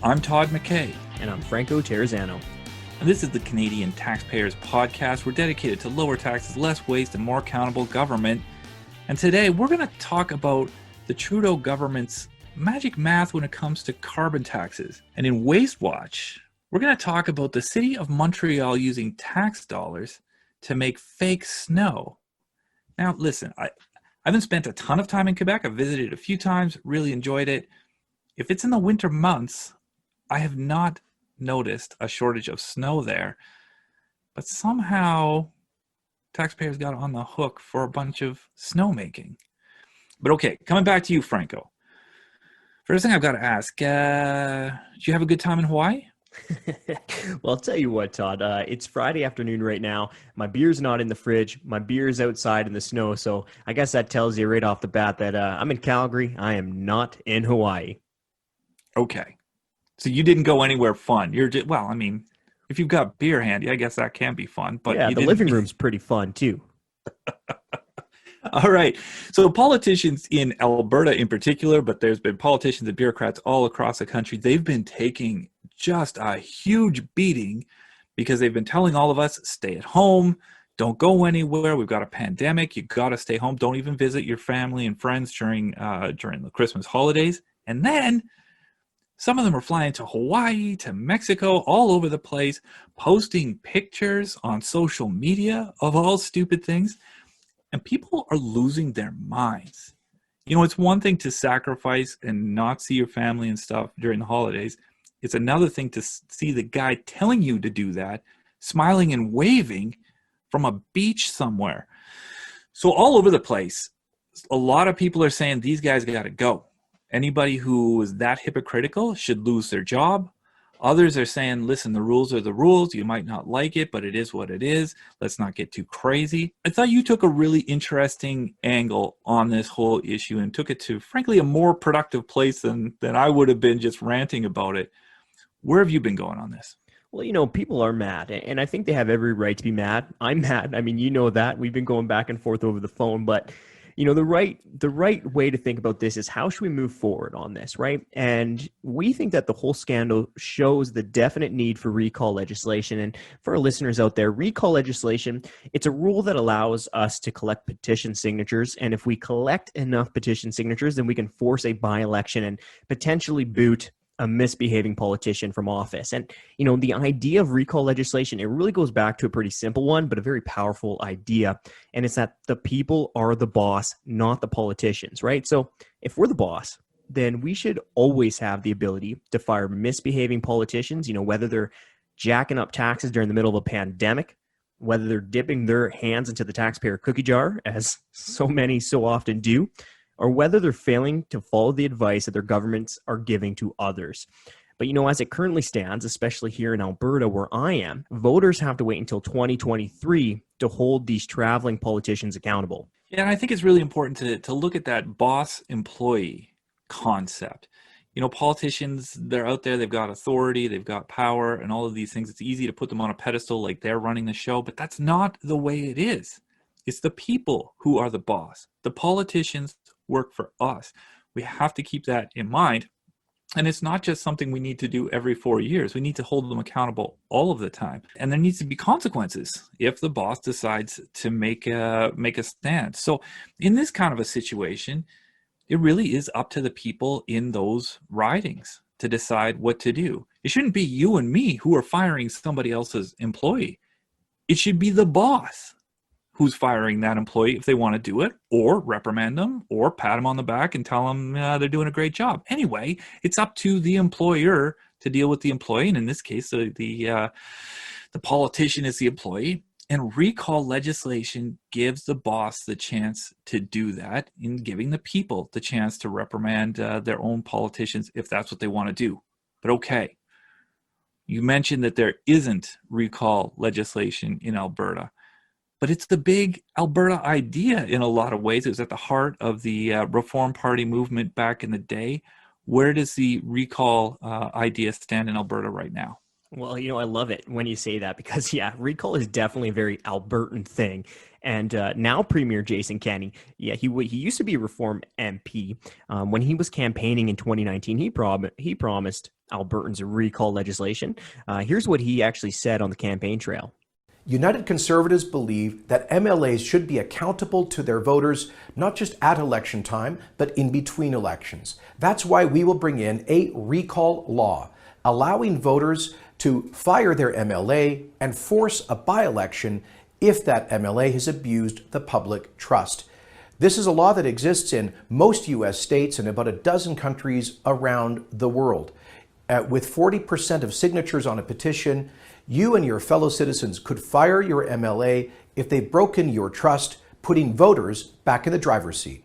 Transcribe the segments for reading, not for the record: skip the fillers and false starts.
I'm Todd MacKay. And I'm Franco Terrazano. And this is the Canadian Taxpayers Podcast. We're dedicated to lower taxes, less waste, and more accountable government. And today we're going to talk about the Trudeau government's magic math when it comes to carbon taxes. And in Wastewatch, we're going to talk about the city of Montreal using tax dollars to make fake snow. Now, listen, I haven't spent a ton of time in Quebec. I've visited a few times, really enjoyed it. If it's in the winter months, I have not noticed a shortage of snow there, but somehow taxpayers got on the hook for a bunch of snowmaking. But okay, coming back to you, Franco. First thing I've got to ask, did you have a good time in Hawaii? Well, I'll tell you what, Todd, it's Friday afternoon right now. My beer's not in the fridge. My beer's outside in the snow. So I guess that tells you right off the bat that I'm in Calgary. I am not in Hawaii. Okay. So you didn't go anywhere fun. You're just, well, I mean, if you've got beer handy, I guess that can be fun. But yeah, the living room's pretty fun too. All right. So politicians in Alberta in particular, but there's been politicians and bureaucrats all across the country. They've been taking just a huge beating because they've been telling all of us, stay at home, don't go anywhere. We've got a pandemic. You got to stay home. Don't even visit your family and friends during the Christmas holidays. And then some of them are flying to Hawaii, to Mexico, all over the place, posting pictures on social media of all stupid things. And people are losing their minds. You know, it's one thing to sacrifice and not see your family and stuff during the holidays. It's another thing to see the guy telling you to do that, smiling and waving from a beach somewhere. So all over the place, a lot of people are saying these guys got to go. Anybody who is that hypocritical should lose their job. Others are saying, listen, the rules are the rules. You might not like it, but it is what it is. Let's not get too crazy. I thought you took a really interesting angle on this whole issue and took it to, frankly, a more productive place than I would have been just ranting about it. Where have you been going on this? Well, you know, people are mad, and I think they have every right to be mad. I'm mad. I mean, you know that. We've been going back and forth over the phone, but you know, the right way to think about this is how should we move forward on this, right? And we think that the whole scandal shows the definite need for recall legislation. And for our listeners out there, recall legislation, it's a rule that allows us to collect petition signatures. And if we collect enough petition signatures, then we can force a by-election and potentially boot a misbehaving politician from office. And, you know, the idea of recall legislation, it really goes back to a pretty simple one, but a very powerful idea. And it's that the people are the boss, not the politicians, right? So if we're the boss, then we should always have the ability to fire misbehaving politicians, you know, whether they're jacking up taxes during the middle of a pandemic, whether they're dipping their hands into the taxpayer cookie jar, as so many so often do, or whether they're failing to follow the advice that their governments are giving to others. But, you know, as it currently stands, especially here in Alberta where I am, voters have to wait until 2023 to hold these traveling politicians accountable. Yeah, and I think it's really important to look at that boss-employee concept. You know, politicians, they're out there, they've got authority, they've got power, and all of these things. It's easy to put them on a pedestal like they're running the show, but that's not the way it is. It's the people who are the boss. The politicians work for us. We have to keep that in mind. And it's not just something we need to do every 4 years. We need to hold them accountable all of the time. And there needs to be consequences if the boss decides to make a stand. So in this kind of a situation, it really is up to the people in those ridings to decide what to do. It shouldn't be you and me who are firing somebody else's employee. It should be the boss who's firing that employee if they want to do it, or reprimand them, or pat them on the back and tell them they're doing a great job. Anyway, it's up to the employer to deal with the employee, and in this case, the politician is the employee. And recall legislation gives the boss the chance to do that in giving the people the chance to reprimand their own politicians if that's what they want to do. But okay, you mentioned that there isn't recall legislation in Alberta. But it's the big Alberta idea in a lot of ways. It was at the heart of the Reform Party movement back in the day. Where does the recall idea stand in Alberta right now? Well, I love it when you say that because, yeah, recall is definitely a very Albertan thing. And now Premier Jason Kenney, yeah, he used to be a Reform MP. When he was campaigning in 2019, he promised Albertans recall legislation. Here's what he actually said on the campaign trail. United Conservatives believe that MLAs should be accountable to their voters, not just at election time, but in between elections. That's why we will bring in a recall law, allowing voters to fire their MLA and force a by-election if that MLA has abused the public trust. This is a law that exists in most U.S. states and about a dozen countries around the world. With 40% of signatures on a petition, you and your fellow citizens could fire your MLA if they've broken your trust, putting voters back in the driver's seat.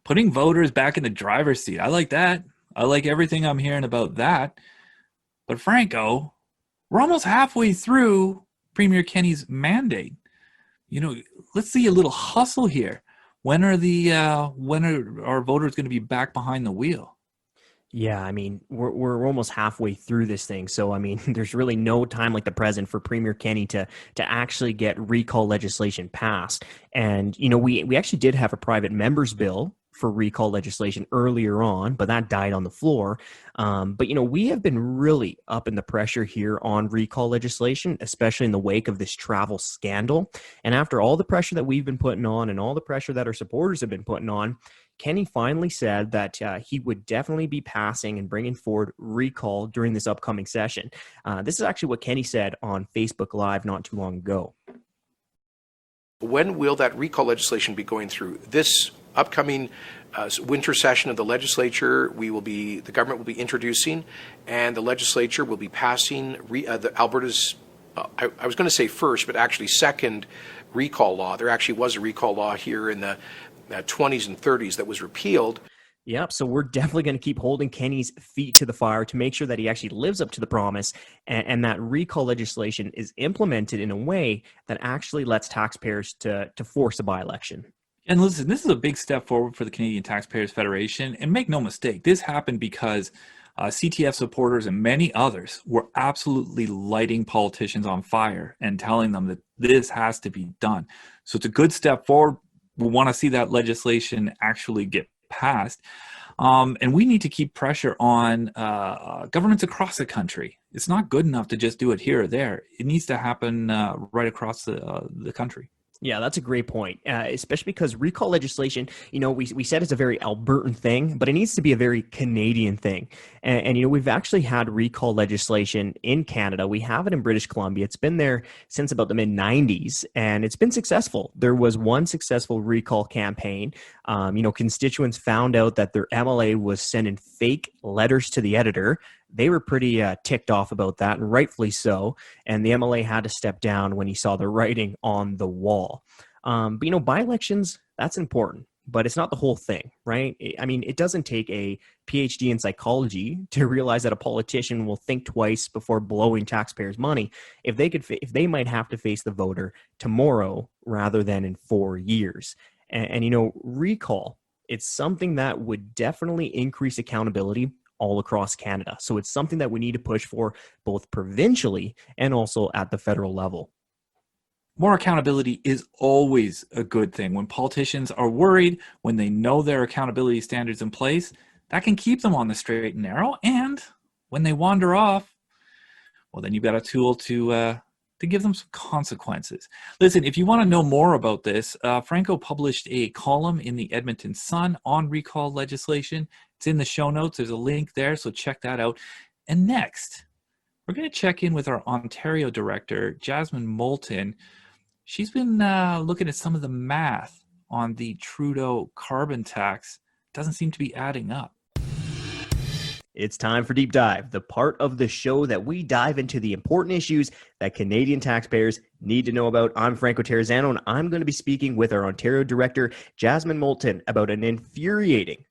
Putting voters back in the driver's seat. I like that. I like everything I'm hearing about that. But Franco, we're almost halfway through Premier Kenney's mandate. Let's see a little hustle here. When are our voters going to be back behind the wheel? Yeah, I mean, we're almost halfway through this thing. So, I mean, there's really no time like the present for Premier Kenney to actually get recall legislation passed. And, we actually did have a private member's bill for recall legislation earlier on, but that died on the floor. But we have been really up in the pressure here on recall legislation, especially in the wake of this travel scandal. And after all the pressure that we've been putting on and all the pressure that our supporters have been putting on, Kenney finally said that he would definitely be passing and bringing forward recall during this upcoming session. This is actually what Kenney said on Facebook Live not too long ago. When will that recall legislation be going through? This upcoming winter session of the legislature, the government will be introducing, and the legislature will be passing Alberta's, I was going to say first, but actually second recall law. There actually was a recall law here in the 20s and 30s that was repealed. Yep. So we're definitely going to keep holding Kenney's feet to the fire to make sure that he actually lives up to the promise and that recall legislation is implemented in a way that actually lets taxpayers to force a by-election. And listen, this is a big step forward for the Canadian Taxpayers Federation. And make no mistake, this happened because CTF supporters and many others were absolutely lighting politicians on fire and telling them that this has to be done. So it's a good step forward. We want to see that legislation actually get passed. And we need to keep pressure on governments across the country. It's not good enough to just do it here or there. It needs to happen right across the country. Yeah, that's a great point, especially because recall legislation, we said it's a very Albertan thing, but it needs to be a very Canadian thing. And we've actually had recall legislation in Canada. We have it in British Columbia. It's been there since about the mid-90s, and it's been successful. There was one successful recall campaign. Constituents found out that their MLA was sending fake letters to the editor. They were pretty ticked off about that, and rightfully so. And the MLA had to step down when he saw the writing on the wall. But by-elections, that's important, but it's not the whole thing, right? It doesn't take a PhD in psychology to realize that a politician will think twice before blowing taxpayers' money if they might have to face the voter tomorrow rather than in 4 years. And recall, it's something that would definitely increase accountability all across Canada. So it's something that we need to push for both provincially and also at the federal level. More accountability is always a good thing. When politicians are worried, when they know their accountability standards in place, that can keep them on the straight and narrow. And when they wander off, well, then you've got a tool to give them some consequences. Listen, if you want to know more about this, Franco published a column in the Edmonton Sun on recall legislation. It's in the show notes. There's a link there, so check that out. And next, we're going to check in with our Ontario Director, Jasmine Moulton. She's been looking at some of the math on the Trudeau carbon tax. Doesn't seem to be adding up. It's time for Deep Dive, the part of the show that we dive into the important issues that Canadian taxpayers need to know about. I'm Franco Terrazano, and I'm going to be speaking with our Ontario Director, Jasmine Moulton, about an infuriating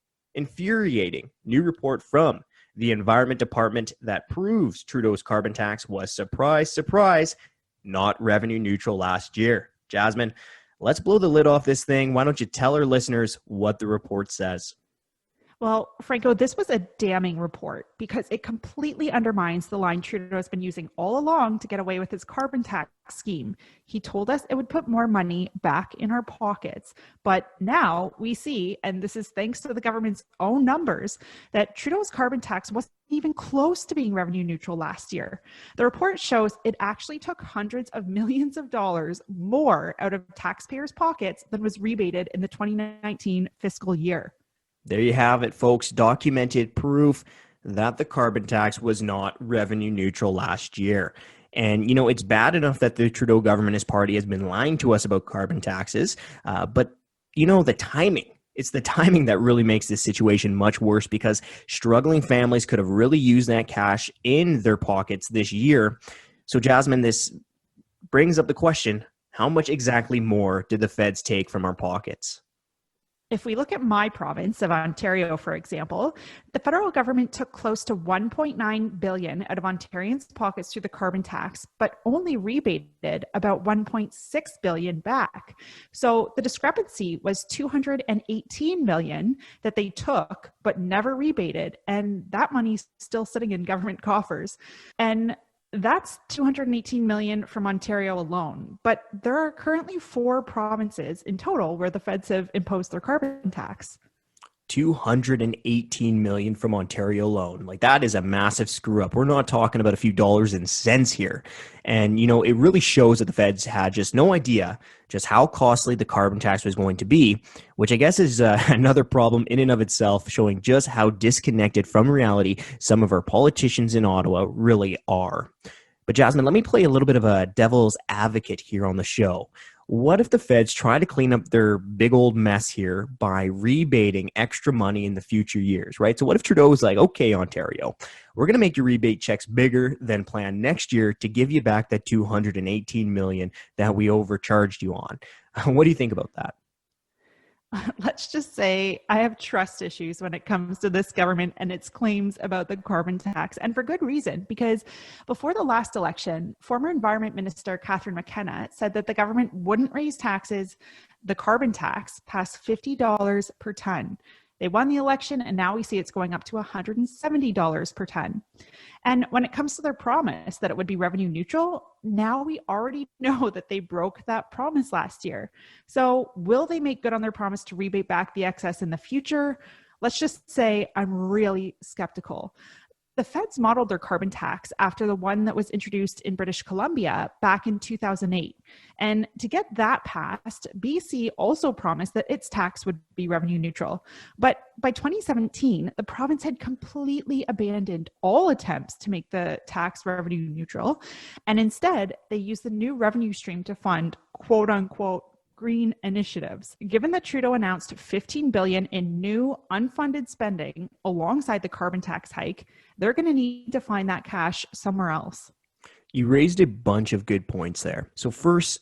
new report from the Environment Department that proves Trudeau's carbon tax was, surprise, surprise, not revenue neutral last year. Jasmine, let's blow the lid off this thing. Why don't you tell our listeners what the report says? Well, Franco, this was a damning report because it completely undermines the line Trudeau's been using all along to get away with his carbon tax scheme. He told us it would put more money back in our pockets. But now we see, and this is thanks to the government's own numbers, that Trudeau's carbon tax wasn't even close to being revenue neutral last year. The report shows it actually took hundreds of millions of dollars more out of taxpayers' pockets than was rebated in the 2019 fiscal year. There you have it, folks. Documented proof that the carbon tax was not revenue neutral last year. And, it's bad enough that the Trudeau government, his party, has been lying to us about carbon taxes. But, the timing. It's the timing that really makes this situation much worse because struggling families could have really used that cash in their pockets this year. So, Jasmine, this brings up the question, how much exactly more did the feds take from our pockets? If we look at my province of Ontario, for example, the federal government took close to $1.9 billion out of Ontarians' pockets through the carbon tax, but only rebated about $1.6 billion back. So the discrepancy was $218 million that they took, but never rebated. And that money's still sitting in government coffers. And that's $218 million from Ontario alone. But there are currently 4 provinces in total where the feds have imposed their carbon tax. $218 million from Ontario alone. Like, that is a massive screw up. We're not talking about a few dollars and cents here. And, it really shows that the feds had just no idea just how costly the carbon tax was going to be, which I guess is another problem in and of itself, showing just how disconnected from reality some of our politicians in Ottawa really are. But Jasmine, let me play a little bit of a devil's advocate here on the show. What if the feds try to clean up their big old mess here by rebating extra money in the future years, right? So what if Trudeau's like, okay, Ontario, we're going to make your rebate checks bigger than planned next year to give you back that $218 million that we overcharged you on. What do you think about that? Let's just say I have trust issues when it comes to this government and its claims about the carbon tax, and for good reason, because before the last election, former Environment Minister Catherine McKenna said that the government wouldn't raise taxes, the carbon tax, past $50 per ton. They won the election, and now we see it's going up to $170 per ton. And when it comes to their promise that it would be revenue neutral, now we already know that they broke that promise last year. So will they make good on their promise to rebate back the excess in the future? Let's just say I'm really skeptical. The feds modeled their carbon tax after the one that was introduced in British Columbia back in 2008. And to get that passed, BC also promised that its tax would be revenue neutral. But by 2017, the province had completely abandoned all attempts to make the tax revenue neutral. And instead, they used the new revenue stream to fund, quote unquote, green initiatives. Given that Trudeau announced $15 billion in new unfunded spending alongside the carbon tax hike, they're going to need to find that cash somewhere else. You raised a bunch of good points there. So first,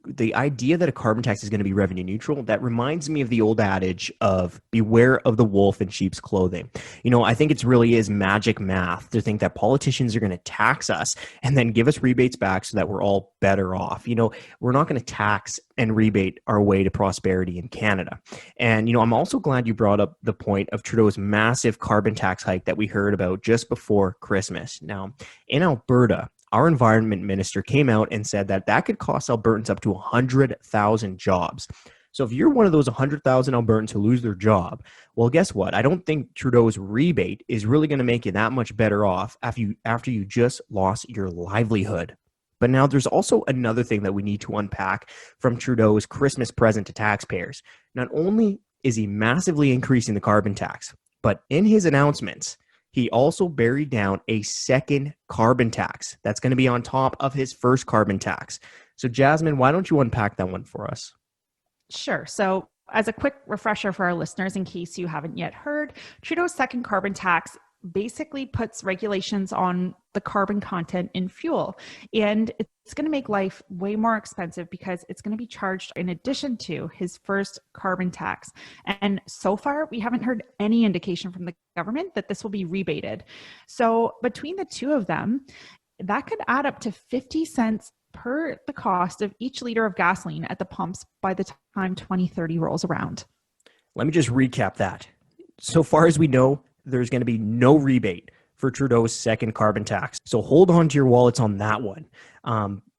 the idea that a carbon tax is going to be revenue neutral, that reminds me of the old adage of beware of the wolf in sheep's clothing. I think it really is magic math to think that politicians are going to tax us and then give us rebates back so that we're all better off. We're not going to tax and rebate our way to prosperity in Canada. And, I'm also glad you brought up the point of Trudeau's massive carbon tax hike that we heard about just before Christmas. Now, in Alberta, our environment minister came out and said that could cost Albertans up to 100,000 jobs. So if you're one of those 100,000 Albertans who lose their job, well, guess what? I don't think Trudeau's rebate is really going to make you that much better off after you just lost your livelihood. But now there's also another thing that we need to unpack from Trudeau's Christmas present to taxpayers. Not only is he massively increasing the carbon tax, but in his announcements, he also buried down a second carbon tax that's going to be on top of his first carbon tax. So Jasmine, why don't you unpack that one for us? Sure. So as a quick refresher for our listeners, in case you haven't yet heard, Trudeau's second carbon tax basically puts regulations on the carbon content in fuel. And it's going to make life way more expensive because it's going to be charged in addition to his first carbon tax. And so far, we haven't heard any indication from the government that this will be rebated. So between the two of them, that could add up to 50 cents per the cost of each liter of gasoline at the pumps by the time 2030 rolls around. Let me just recap that. so far as we know, there's going to be no rebate for Trudeau's second carbon tax. So hold on to your wallets on that one.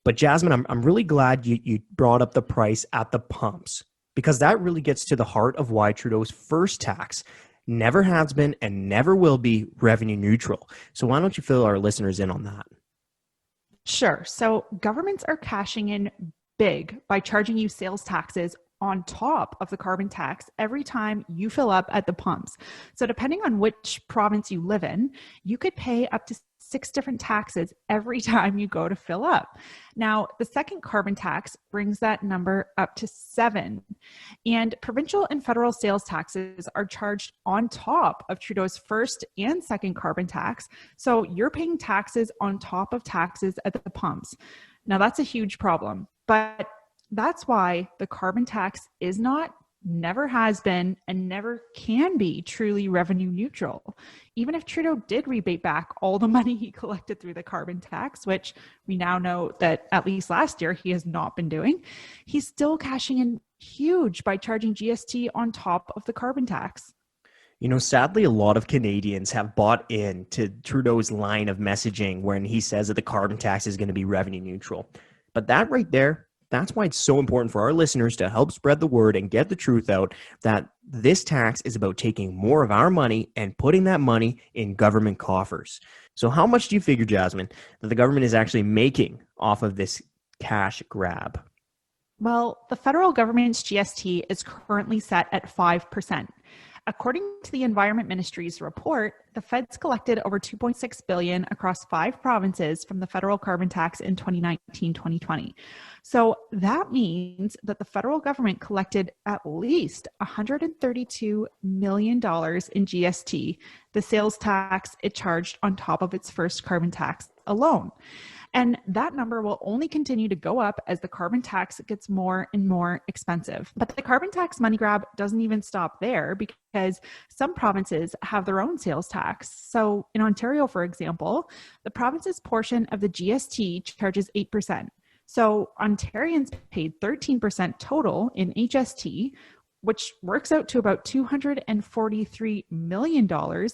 But Jasmine, I'm really glad you brought up the price at the pumps, because that really gets to the heart of why Trudeau's first tax never has been and never will be revenue neutral. So why don't you fill our listeners in on that? Sure. So governments are cashing in big by charging you sales taxes on top of the carbon tax every time you fill up at the pumps. So depending on which province you live in, you could pay up to 6 different taxes every time you go to fill up. Now, the second carbon tax brings that number up to 7. And provincial and federal sales taxes are charged on top of Trudeau's first and second carbon tax. So you're paying taxes on top of taxes at the pumps. Now, that's a huge problem, but that's why the carbon tax is not, never has been, and never can be truly revenue neutral. Even if Trudeau did rebate back all the money he collected through the carbon tax, which we now know that at least last year he has not been doing, he's still cashing in huge by charging GST on top of the carbon tax. You know, sadly, a lot of Canadians have bought in to Trudeau's line of messaging when he says that the carbon tax is going to be revenue neutral. But that right there, that's why it's so important for our listeners to help spread the word and get the truth out that this tax is about taking more of our money and putting that money in government coffers. So how much do you figure, Jasmine, that the government is actually making off of this cash grab? Well, the federal government's GST is currently set at 5%. According to the Environment Ministry's report, the feds collected over $2.6 billion across 5 provinces from the federal carbon tax in 2019-2020. So that means that the federal government collected at least $132 million in GST, the sales tax it charged on top of its first carbon tax alone. And that number will only continue to go up as the carbon tax gets more and more expensive. But the carbon tax money grab doesn't even stop there, because some provinces have their own sales tax. So in Ontario, for example, the province's portion of the GST charges 8%. So Ontarians paid 13% total in HST, which works out to about $243 million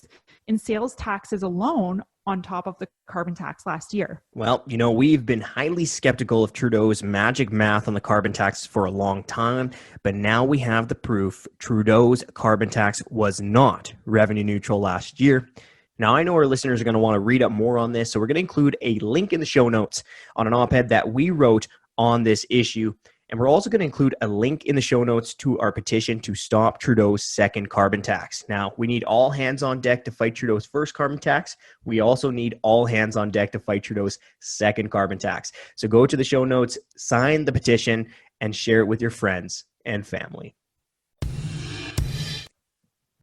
in sales taxes alone on top of the carbon tax last year. Well, you know, we've been highly skeptical of Trudeau's magic math on the carbon tax for a long time, but now we have the proof. Trudeau's carbon tax was not revenue neutral last year. Now, I know our listeners are going to want to read up more on this, so we're going to include a link in the show notes on an op-ed that we wrote on this issue. And we're also going to include a link in the show notes to our petition to stop Trudeau's second carbon tax. Now, we need all hands on deck to fight Trudeau's first carbon tax. We also need all hands on deck to fight Trudeau's second carbon tax. So go to the show notes, sign the petition, and share it with your friends and family.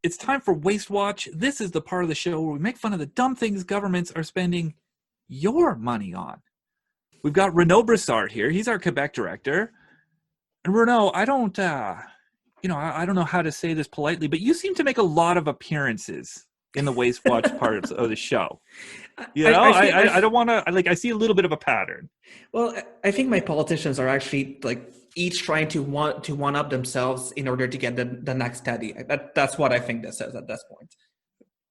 It's time for Wastewatch. This is the part of the show where we make fun of the dumb things governments are spending your money on. We've got Renaud Broussard here. He's our Quebec director. And Renaud, I don't know how to say this politely, but you seem to make a lot of appearances in the Wastewatch parts of the show. You know, I don't want to, I see a little bit of a pattern. Well, I think my politicians are actually each trying to one up themselves in order to get the next Teddy. That's what I think this is at this point.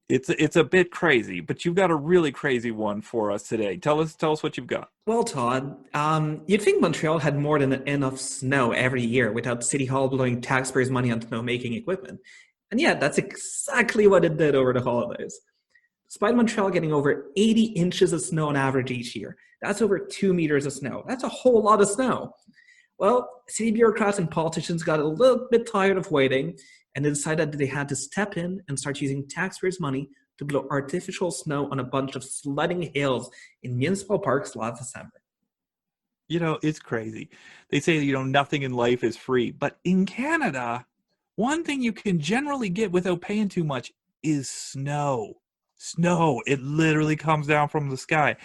It's a bit crazy, but you've got a really crazy one for us today. Tell us what you've got. Well, Todd, you'd think Montreal had more than enough snow every year without City Hall blowing taxpayers' money on snowmaking equipment. And yeah, that's exactly what it did over the holidays. Despite Montreal getting over 80 inches of snow on average each year, that's over 2 meters of snow. That's a whole lot of snow. Well, city bureaucrats and politicians got a little bit tired of waiting, and they decided that they had to step in and start using taxpayers' money to blow artificial snow on a bunch of sledding hills in municipal parks last December. You know, it's crazy. They say, nothing in life is free. But in Canada, one thing you can generally get without paying too much is snow. Snow. It literally comes down from the sky.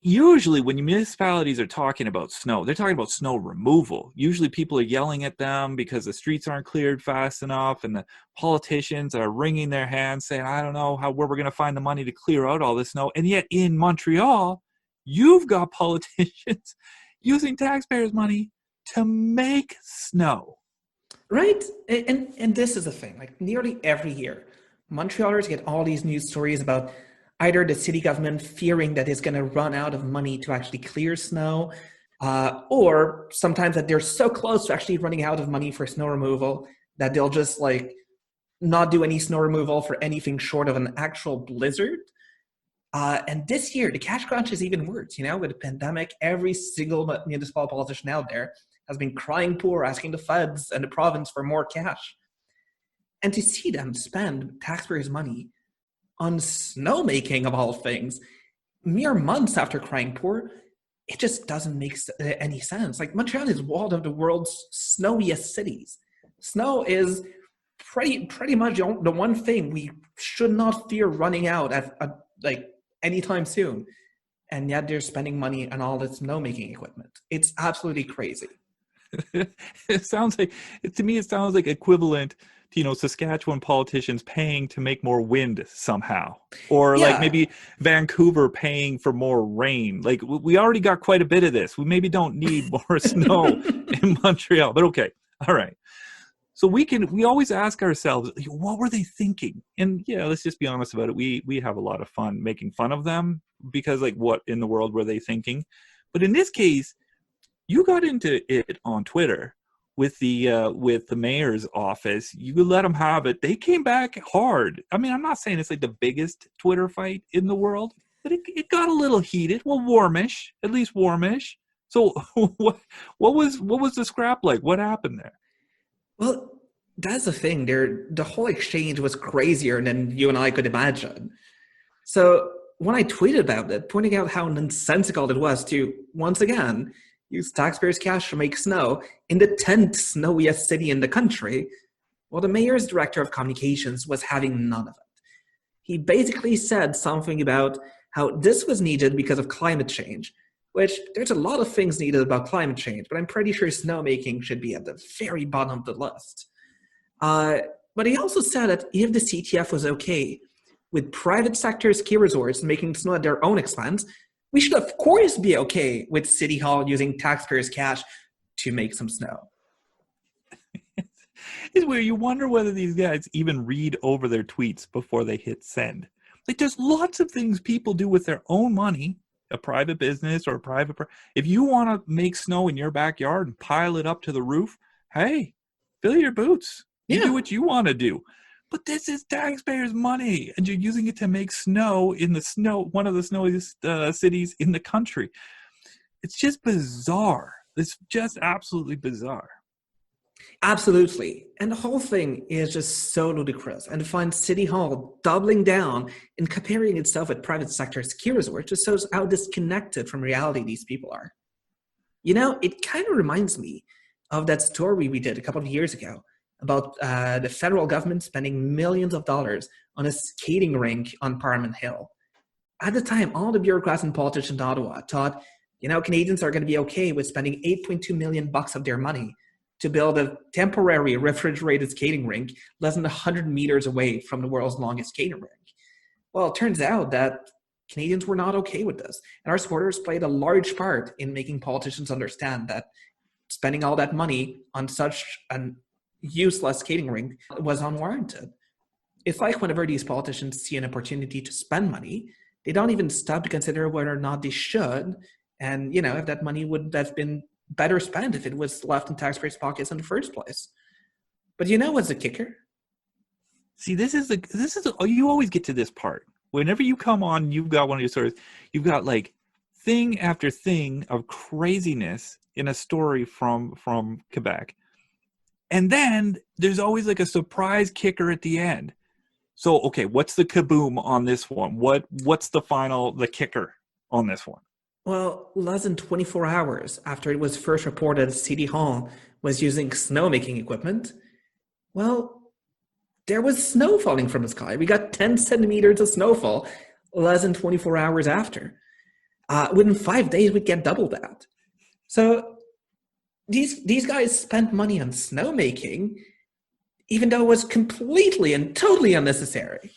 Usually when municipalities are talking about snow, they're talking about snow removal. Usually people are yelling at them because the streets aren't cleared fast enough, and the politicians are wringing their hands saying, I don't know where we're going to find the money to clear out all this snow. And yet in Montreal, you've got politicians using taxpayers' money to make snow. Right? And this is the thing, like nearly every year, Montrealers get all these news stories about either the city government fearing that it's going to run out of money to actually clear snow, or sometimes that they're so close to actually running out of money for snow removal that they'll just like not do any snow removal for anything short of an actual blizzard. And this year, the cash crunch is even worse. You know, with the pandemic, every single municipal politician out there has been crying poor, asking the feds and the province for more cash. And to see them spend taxpayers' money on snowmaking, of all things, mere months after crying poor, it just doesn't make any sense. Like, Montreal is one of the world's snowiest cities. Snow is pretty much the one thing we should not fear running out at like anytime soon. And yet they're spending money on all this snowmaking equipment. It's absolutely crazy. It sounds like, to me, it sounds like equivalent to, you know, Saskatchewan politicians paying to make more wind somehow, or like maybe Vancouver paying for more rain. Like, we already got quite a bit of this. We maybe don't need more snow in Montreal, but okay. All right. So we always ask ourselves, what were they thinking? And yeah, let's just be honest about it. We have a lot of fun making fun of them, because like, what in the world were they thinking? But in this case, you got into it on Twitter with the mayor's office. You let them have it. They came back hard. I mean, I'm not saying it's like the biggest Twitter fight in the world, but it got a little heated. Well, warmish, at least warmish. So what was the scrap like? What happened there? Well, that's the thing. The whole exchange was crazier than you and I could imagine. So when I tweeted about it, pointing out how nonsensical it was to, once again, use taxpayers' cash to make snow in the 10th snowiest city in the country, well, the mayor's director of communications was having none of it. He basically said something about how this was needed because of climate change, which there's a lot of things needed about climate change, but I'm pretty sure snowmaking should be at the very bottom of the list. But he also said that if the CTF was okay with private sector ski resorts making snow at their own expense, we should of course be okay with City Hall using taxpayers' cash to make some snow. It's where you wonder whether these guys even read over their tweets before they hit send. Like, there's lots of things people do with their own money, a private business or a private. If you want to make snow in your backyard and pile it up to the roof, hey, fill your boots. You do what you want to do. But this is taxpayers' money, and you're using it to make snow in one of the snowiest cities in the country. It's just bizarre. It's just absolutely bizarre. Absolutely. And the whole thing is just so ludicrous. And to find City Hall doubling down and comparing itself with private sector ski resorts just shows how disconnected from reality these people are. You know, it kind of reminds me of that story we did a couple of years ago about the federal government spending millions of dollars on a skating rink on Parliament Hill. At the time, all the bureaucrats and politicians in Ottawa thought, you know, Canadians are going to be okay with spending $8.2 million of their money to build a temporary refrigerated skating rink less than 100 meters away from the world's longest skating rink. Well, it turns out that Canadians were not okay with this. And our supporters played a large part in making politicians understand that spending all that money on such an useless skating rink was unwarranted. It's like whenever these politicians see an opportunity to spend money, they don't even stop to consider whether or not they should, and, you know, if that money would have been better spent if it was left in taxpayers' pockets in the first place. But you know what's the kicker? See, you always get to this part. Whenever you come on, you've got one of your stories. You've got like thing after thing of craziness in a story from Quebec. And then there's always like a surprise kicker at the end. So, okay, what's the kaboom on this one? What's the kicker on this one? Well, less than 24 hours after it was first reported that City Hall was using snowmaking equipment, well, there was snow falling from the sky. We got 10 centimeters of snowfall less than 24 hours after. Within 5 days, we'd get double that. So these guys spent money on snowmaking, even though it was completely and totally unnecessary.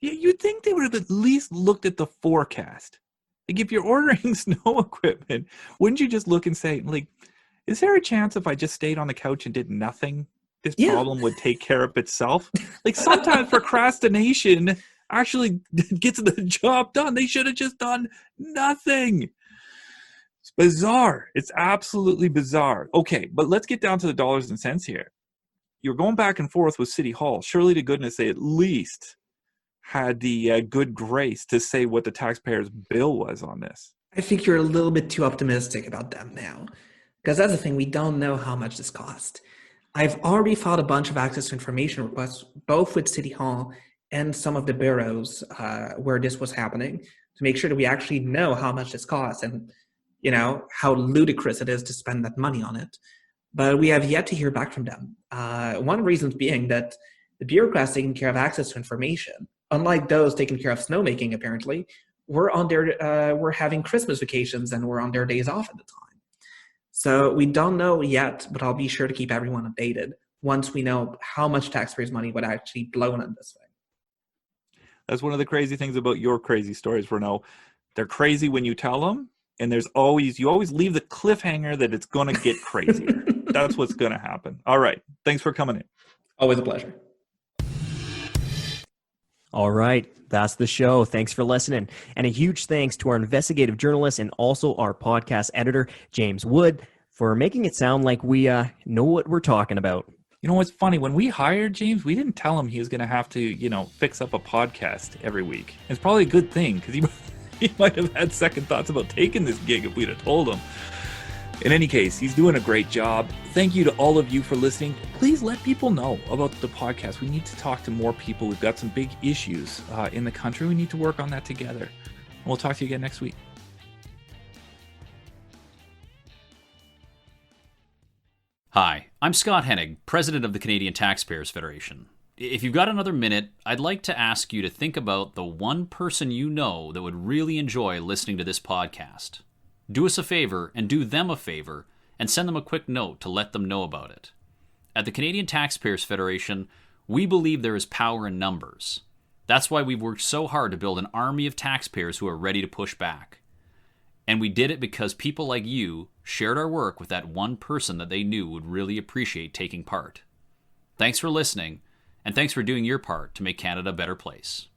You'd think they would have at least looked at the forecast. Like, if you're ordering snow equipment, wouldn't you just look and say, like, is there a chance if I just stayed on the couch and did nothing, this Yeah. problem would take care of itself? Like sometimes procrastination actually gets the job done. They should have just done nothing. It's bizarre. It's absolutely bizarre. Okay, but let's get down to the dollars and cents here. You're going back and forth with City Hall. Surely to goodness they at least had the good grace to say what the taxpayers' bill was on this. I think you're a little bit too optimistic about them now. Because that's the thing, we don't know how much this cost. I've already filed a bunch of access to information requests, both with City Hall and some of the boroughs where this was happening, to make sure that we actually know how much this costs and, how ludicrous it is to spend that money on it. But we have yet to hear back from them. One of the reasons being that the bureaucrats taking care of access to information, unlike those taking care of snowmaking, apparently, we're having Christmas vacations and we're on their days off at the time. So we don't know yet, but I'll be sure to keep everyone updated once we know how much taxpayers' money would actually blown on this thing. That's one of the crazy things about your crazy stories, Renaud. They're crazy when you tell them, and you always leave the cliffhanger that it's going to get crazier. That's what's going to happen. All right. Thanks for coming in. Always a pleasure. All right, that's the show. Thanks for listening. And a huge thanks to our investigative journalist and also our podcast editor, James Wood, for making it sound like we know what we're talking about. You know what's funny? When we hired James, we didn't tell him he was going to have to, fix up a podcast every week. It's probably a good thing because he might have had second thoughts about taking this gig if we'd have told him. In any case, he's doing a great job. Thank you to all of you for listening. Please let people know about the podcast. We need to talk to more people. We've got some big issues in the country. We need to work on that together. And we'll talk to you again next week. Hi, I'm Scott Hennig, President of the Canadian Taxpayers Federation. If you've got another minute, I'd like to ask you to think about the one person you know that would really enjoy listening to this podcast. Do us a favor and do them a favor and send them a quick note to let them know about it. At the Canadian Taxpayers Federation, we believe there is power in numbers. That's why we've worked so hard to build an army of taxpayers who are ready to push back. And we did it because people like you shared our work with that one person that they knew would really appreciate taking part. Thanks for listening, and thanks for doing your part to make Canada a better place.